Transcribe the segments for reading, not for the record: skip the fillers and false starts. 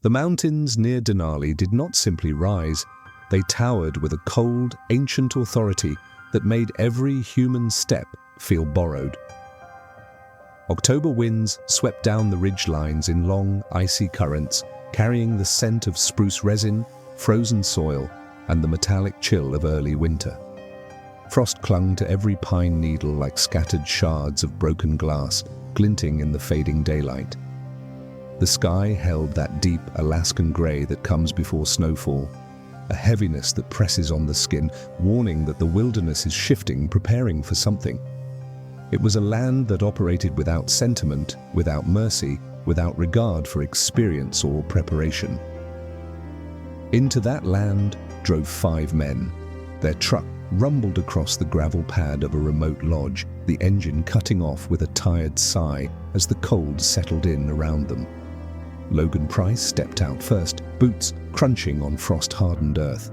The mountains near Denali did not simply rise, they towered with a cold, ancient authority that made every human step feel borrowed. October winds swept down the ridgelines in long, icy currents, carrying the scent of spruce resin, frozen soil, and the metallic chill of early winter. Frost clung to every pine needle like scattered shards of broken glass, glinting in the fading daylight. The sky held that deep Alaskan gray that comes before snowfall, a heaviness that presses on the skin, warning that the wilderness is shifting, preparing for something. It was a land that operated without sentiment, without mercy, without regard for experience or preparation. Into that land drove 5 men. Their truck rumbled across the gravel pad of a remote lodge, the engine cutting off with a tired sigh as the cold settled in around them. Logan Price stepped out first, boots crunching on frost-hardened earth.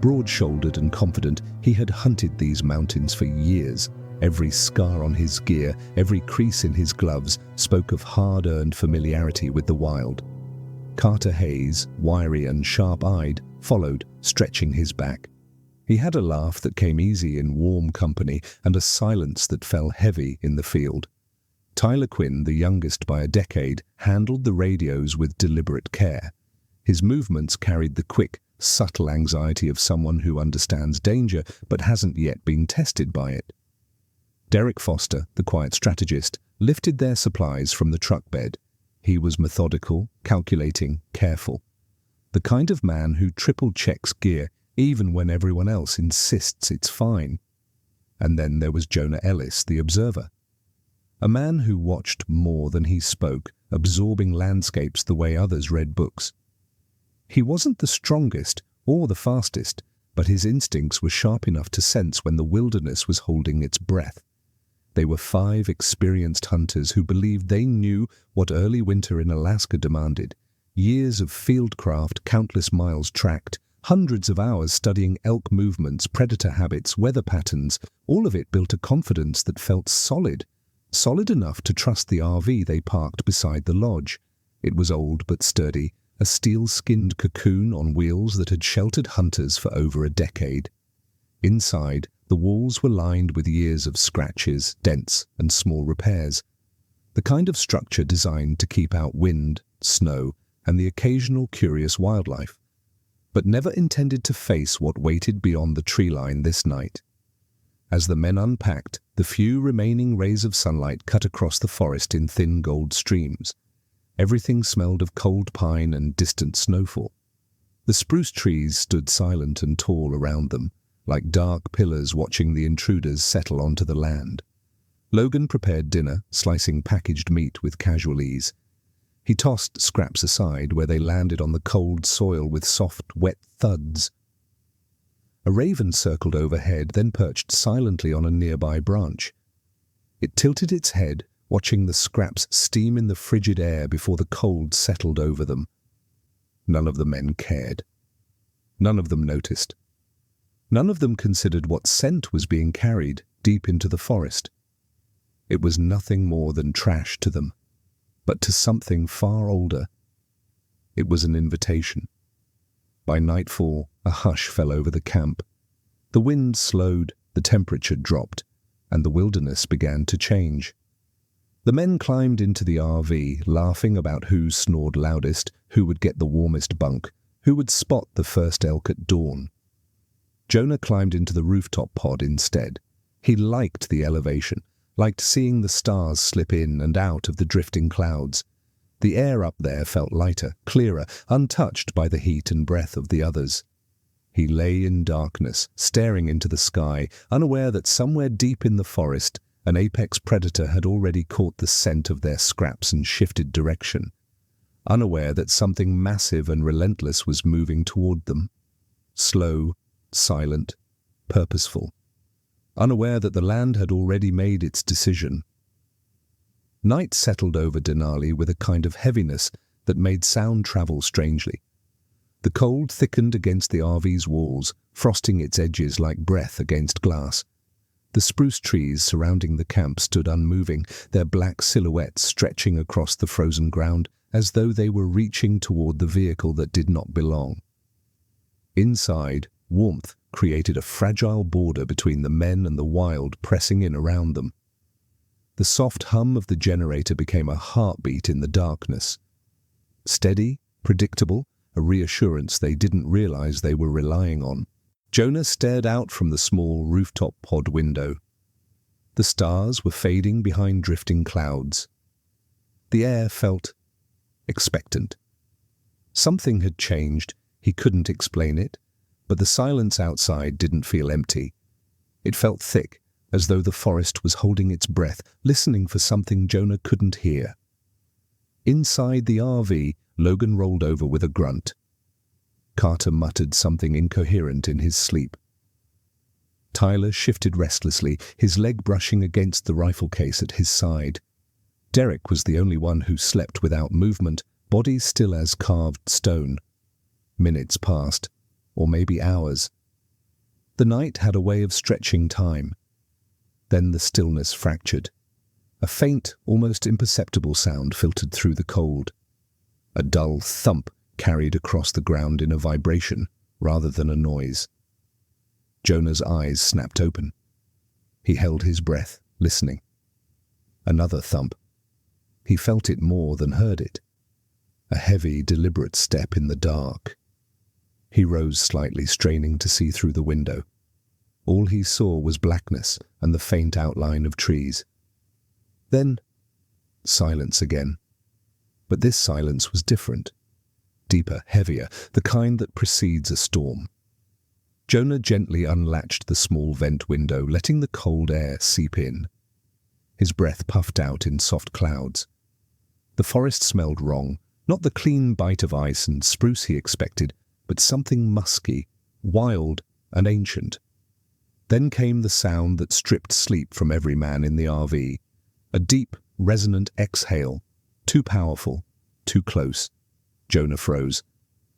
Broad-shouldered and confident, he had hunted these mountains for years. Every scar on his gear, every crease in his gloves spoke of hard-earned familiarity with the wild. Carter Hayes, wiry and sharp-eyed, followed, stretching his back. He had a laugh that came easy in warm company and a silence that fell heavy in the field. Tyler Quinn, the youngest by a decade, handled the radios with deliberate care. His movements carried the quick, subtle anxiety of someone who understands danger but hasn't yet been tested by it. Derek Foster, the quiet strategist, lifted their supplies from the truck bed. He was methodical, calculating, careful. The kind of man who triple checks gear even when everyone else insists it's fine. And then there was Jonah Ellis, the observer. A man who watched more than he spoke, absorbing landscapes the way others read books. He wasn't the strongest or the fastest, but his instincts were sharp enough to sense when the wilderness was holding its breath. They were 5 experienced hunters who believed they knew what early winter in Alaska demanded. Years of fieldcraft, countless miles tracked, hundreds of hours studying elk movements, predator habits, weather patterns, all of it built a confidence that felt solid. Solid enough to trust the RV they parked beside the lodge. It was old but sturdy, a steel-skinned cocoon on wheels that had sheltered hunters for over a decade. Inside, the walls were lined with years of scratches, dents, and small repairs. The kind of structure designed to keep out wind, snow, and the occasional curious wildlife, but never intended to face what waited beyond the tree line this night. As the men unpacked, the few remaining rays of sunlight cut across the forest in thin gold streams. Everything smelled of cold pine and distant snowfall. The spruce trees stood silent and tall around them, like dark pillars watching the intruders settle onto the land. Logan prepared dinner, slicing packaged meat with casual ease. He tossed scraps aside where they landed on the cold soil with soft, wet thuds. A raven circled overhead, then perched silently on a nearby branch. It tilted its head, watching the scraps steam in the frigid air before the cold settled over them. None of the men cared. None of them noticed. None of them considered what scent was being carried deep into the forest. It was nothing more than trash to them, but to something far older, it was an invitation. By nightfall, a hush fell over the camp. The wind slowed, the temperature dropped, and the wilderness began to change. The men climbed into the RV, laughing about who snored loudest, who would get the warmest bunk, who would spot the first elk at dawn. Jonah climbed into the rooftop pod instead. He liked the elevation, liked seeing the stars slip in and out of the drifting clouds. The air up there felt lighter, clearer, untouched by the heat and breath of the others. He lay in darkness, staring into the sky, unaware that somewhere deep in the forest, an apex predator had already caught the scent of their scraps and shifted direction. Unaware that something massive and relentless was moving toward them. Slow, silent, purposeful. Unaware that the land had already made its decision. Night settled over Denali with a kind of heaviness that made sound travel strangely. The cold thickened against the RV's walls, frosting its edges like breath against glass. The spruce trees surrounding the camp stood unmoving, their black silhouettes stretching across the frozen ground, as though they were reaching toward the vehicle that did not belong. Inside, warmth created a fragile border between the men and the wild pressing in around them. The soft hum of the generator became a heartbeat in the darkness. Steady, predictable, a reassurance they didn't realize they were relying on. Jonah stared out from the small rooftop pod window. The stars were fading behind drifting clouds. The air felt expectant. Something had changed. He couldn't explain it, but the silence outside didn't feel empty. It felt thick, as though the forest was holding its breath, listening for something Jonah couldn't hear. Inside the RV, Logan rolled over with a grunt. Carter muttered something incoherent in his sleep. Tyler shifted restlessly, his leg brushing against the rifle case at his side. Derek was the only one who slept without movement, body still as carved stone. Minutes passed, or maybe hours. The night had a way of stretching time. Then the stillness fractured. A faint, almost imperceptible sound filtered through the cold. A dull thump carried across the ground in a vibration rather than a noise. Jonah's eyes snapped open. He held his breath, listening. Another thump. He felt it more than heard it. A heavy, deliberate step in the dark. He rose slightly, straining to see through the window. All he saw was blackness and the faint outline of trees. Then, silence again. But this silence was different. Deeper, heavier, the kind that precedes a storm. Jonah gently unlatched the small vent window, letting the cold air seep in. His breath puffed out in soft clouds. The forest smelled wrong, not the clean bite of ice and spruce he expected, but something musky, wild, and ancient. Then came the sound that stripped sleep from every man in the RV. A deep, resonant exhale, too powerful, too close. Jonah froze.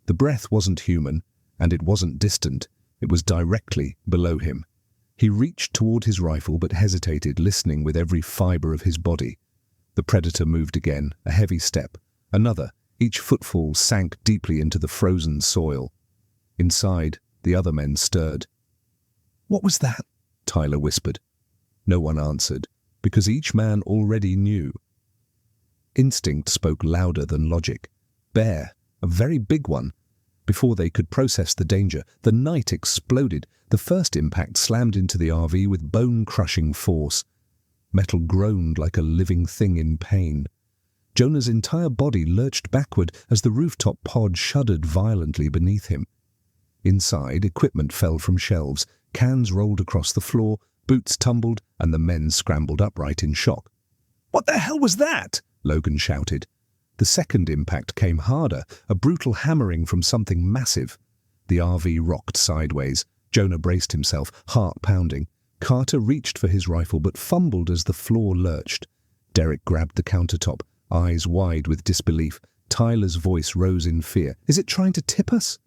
The breath wasn't human, and it wasn't distant. It was directly below him. He reached toward his rifle but hesitated, listening with every fiber of his body. The predator moved again, a heavy step. Another. Each footfall sank deeply into the frozen soil. Inside, the other men stirred. "What was that?" Tyler whispered. No one answered, because each man already knew. Instinct spoke louder than logic. Bear, a very big one. Before they could process the danger, the night exploded. The first impact slammed into the RV with bone-crushing force. Metal groaned like a living thing in pain. Jonah's entire body lurched backward as the rooftop pod shuddered violently beneath him. Inside, equipment fell from shelves, cans rolled across the floor, boots tumbled, and the men scrambled upright in shock. "What the hell was that?" Logan shouted. The second impact came harder, a brutal hammering from something massive. The RV rocked sideways. Jonah braced himself, heart pounding. Carter reached for his rifle but fumbled as the floor lurched. Derek grabbed the countertop, eyes wide with disbelief. Tyler's voice rose in fear. "Is it trying to tip us?"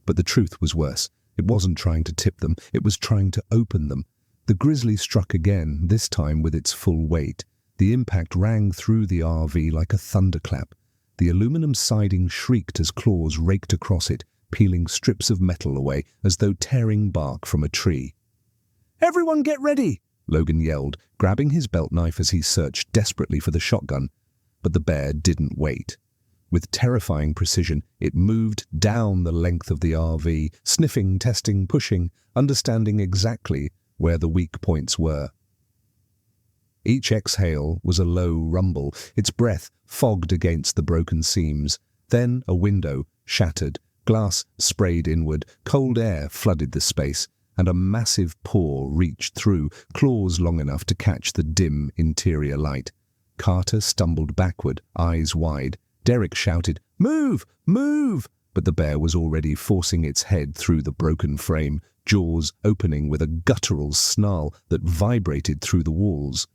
But the truth was worse. It wasn't trying to tip them, it was trying to open them. The Grizzly struck again, this time with its full weight. The impact rang through the RV like a thunderclap. The aluminum siding shrieked as claws raked across it, peeling strips of metal away as though tearing bark from a tree. "Everyone get ready!" Logan yelled, grabbing his belt knife as he searched desperately for the shotgun. But the bear didn't wait. With terrifying precision, it moved down the length of the RV, sniffing, testing, pushing, understanding exactly where the weak points were. Each exhale was a low rumble, its breath fogged against the broken seams. Then a window shattered, glass sprayed inward, cold air flooded the space, and a massive paw reached through, claws long enough to catch the dim interior light. Carter stumbled backward, eyes wide. Derek shouted, "Move! Move!" But the bear was already forcing its head through the broken frame, jaws opening with a guttural snarl that vibrated through the walls.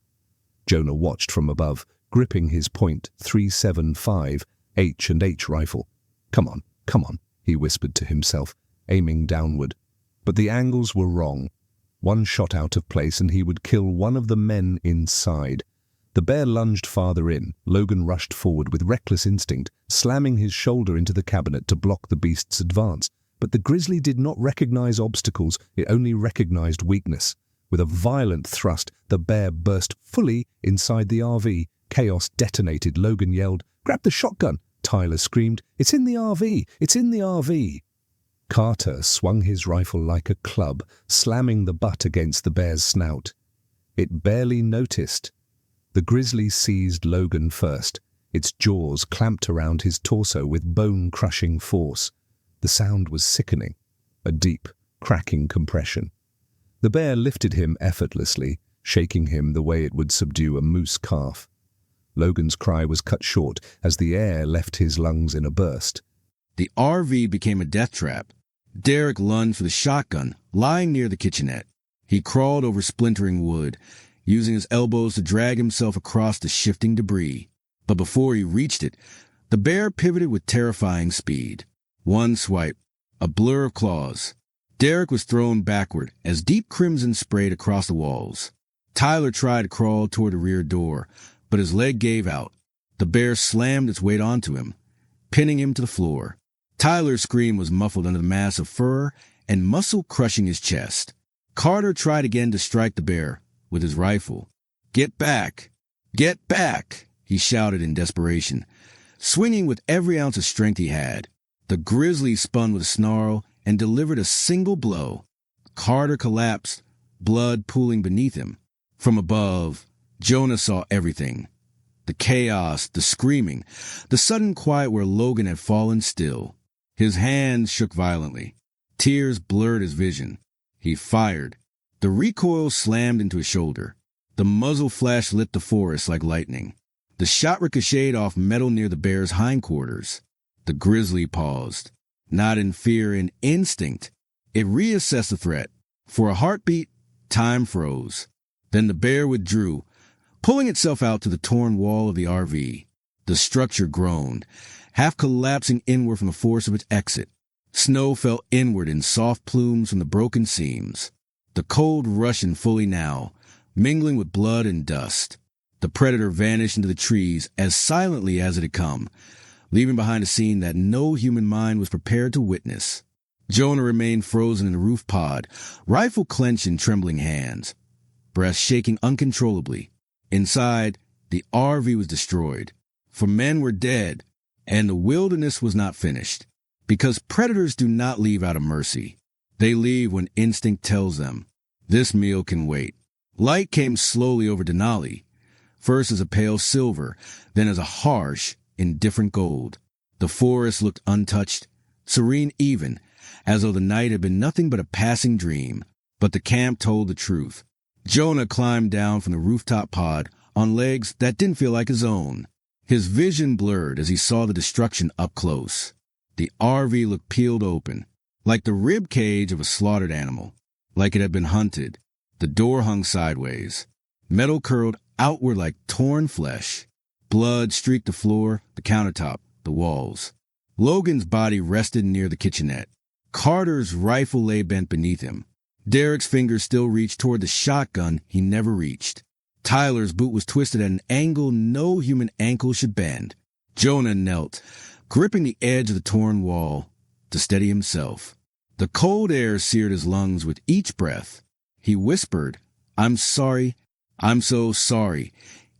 Jonah watched from above, gripping his .375 H&H rifle. Come on," he whispered to himself, aiming downward. But the angles were wrong. One shot out of place and he would kill one of the men inside. The bear lunged farther in. Logan rushed forward with reckless instinct, slamming his shoulder into the cabinet to block the beast's advance. But the grizzly did not recognize obstacles, it only recognized weakness. With a violent thrust, the bear burst fully inside the RV. Chaos detonated. Logan yelled, "Grab the shotgun!" Tyler screamed, "It's in the RV! It's in the RV!" Carter swung his rifle like a club, slamming the butt against the bear's snout. It barely noticed. The grizzly seized Logan first. Its jaws clamped around his torso with bone-crushing force. The sound was sickening, a deep, cracking compression. The bear lifted him effortlessly, shaking him the way it would subdue a moose calf. Logan's cry was cut short as the air left his lungs in a burst. The RV became a death trap. Derek lunged for the shotgun, lying near the kitchenette. He crawled over splintering wood, using his elbows to drag himself across the shifting debris. But before he reached it, the bear pivoted with terrifying speed. One swipe, a blur of claws. Derek was thrown backward as deep crimson sprayed across the walls. Tyler tried to crawl toward the rear door, but his leg gave out. The bear slammed its weight onto him, pinning him to the floor. Tyler's scream was muffled under the mass of fur and muscle crushing his chest. Carter tried again to strike the bear with his rifle. "Get back! Get back!" he shouted in desperation, swinging with every ounce of strength he had. The grizzly spun with a snarl and delivered a single blow. Carter collapsed, blood pooling beneath him. From above, Jonah saw everything. The chaos, the screaming, the sudden quiet where Logan had fallen still. His hands shook violently. Tears blurred his vision. He fired. The recoil slammed into his shoulder. The muzzle flash lit the forest like lightning. The shot ricocheted off metal near the bear's hindquarters. The grizzly paused, not in fear, in instinct. It reassessed the threat. For a heartbeat, time froze. Then the bear withdrew, pulling itself out to the torn wall of the RV. The structure groaned, half collapsing inward from the force of its exit. Snow fell inward in soft plumes from the broken seams. The cold rushed in fully now, mingling with blood and dust. The predator vanished into the trees as silently as it had come, leaving behind a scene that no human mind was prepared to witness. Jonah remained frozen in the roof pod, rifle clenched in trembling hands, breath shaking uncontrollably. Inside, the RV was destroyed, for men were dead, and the wilderness was not finished. Because predators do not leave out of mercy. They leave when instinct tells them, this meal can wait. Light came slowly over Denali, first as a pale silver, then as a harsh, indifferent gold. The forest looked untouched, serene even, as though the night had been nothing but a passing dream. But the camp told the truth. Jonah climbed down from the rooftop pod on legs that didn't feel like his own. His vision blurred as he saw the destruction up close. The RV looked peeled open, like the rib cage of a slaughtered animal, like it had been hunted. The door hung sideways. Metal curled outward like torn flesh. Blood streaked the floor, the countertop, the walls. Logan's body rested near the kitchenette. Carter's rifle lay bent beneath him. Derek's fingers still reached toward the shotgun he never reached. Tyler's boot was twisted at an angle no human ankle should bend. Jonah knelt, gripping the edge of the torn wall to steady himself. The cold air seared his lungs with each breath. He whispered, "I'm sorry. I'm so sorry,"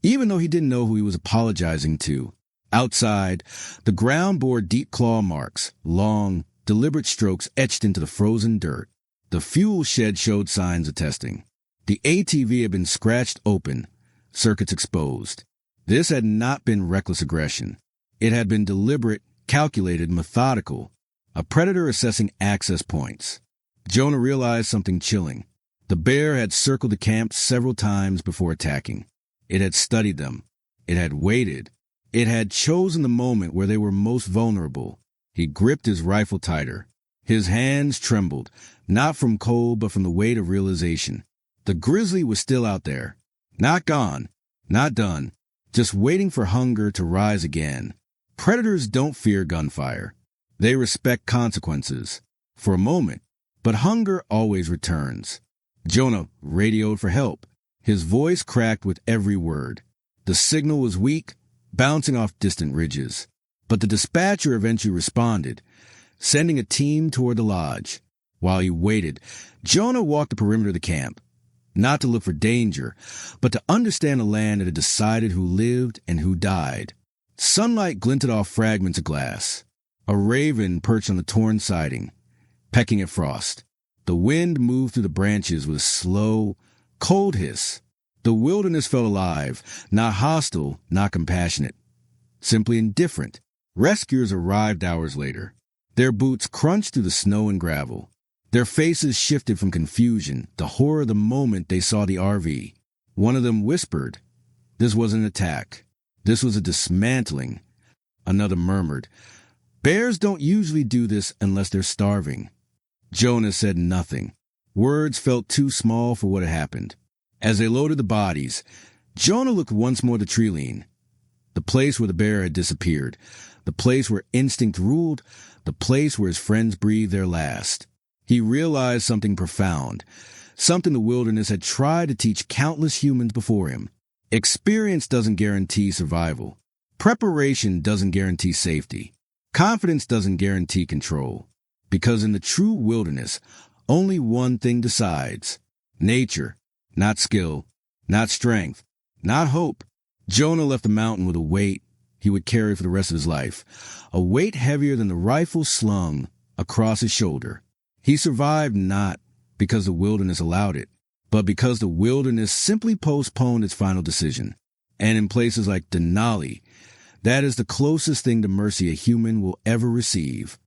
even though he didn't know who he was apologizing to. Outside, the ground bore deep claw marks, long, deliberate strokes etched into the frozen dirt. The fuel shed showed signs of testing. The ATV had been scratched open, circuits exposed. This had not been reckless aggression. It had been deliberate, calculated, methodical. A predator assessing access points. Jonah realized something chilling. The bear had circled the camp several times before attacking. It had studied them. It had waited. It had chosen the moment where they were most vulnerable. He gripped his rifle tighter. His hands trembled, not from cold but from the weight of realization. The grizzly was still out there. Not gone. Not done. Just waiting for hunger to rise again. Predators don't fear gunfire. They respect consequences. For a moment. But hunger always returns. Jonah radioed for help. His voice cracked with every word. The signal was weak, bouncing off distant ridges. But the dispatcher eventually responded, sending a team toward the lodge. While he waited, Jonah walked the perimeter of the camp, not to look for danger, but to understand the land that had decided who lived and who died. Sunlight glinted off fragments of glass. A raven perched on the torn siding, pecking at frost. The wind moved through the branches with a slow, cold hiss. The wilderness felt alive, not hostile, not compassionate, simply indifferent. Rescuers arrived hours later. Their boots crunched through the snow and gravel. Their faces shifted from confusion, the horror of the moment they saw the RV. One of them whispered, "This wasn't an attack. This was a dismantling." Another murmured, "Bears don't usually do this unless they're starving." Jonah said nothing. Words felt too small for what had happened. As they loaded the bodies, Jonah looked once more at the tree-line, the place where the bear had disappeared, the place where instinct ruled, the place where his friends breathed their last. He realized something profound, something the wilderness had tried to teach countless humans before him. Experience doesn't guarantee survival. Preparation doesn't guarantee safety. Confidence doesn't guarantee control. Because in the true wilderness, only one thing decides: nature, not skill, not strength, not hope. Jonah left the mountain with a weight he would carry for the rest of his life, a weight heavier than the rifle slung across his shoulder. He survived not because the wilderness allowed it, but because the wilderness simply postponed its final decision. And in places like Denali, that is the closest thing to mercy a human will ever receive.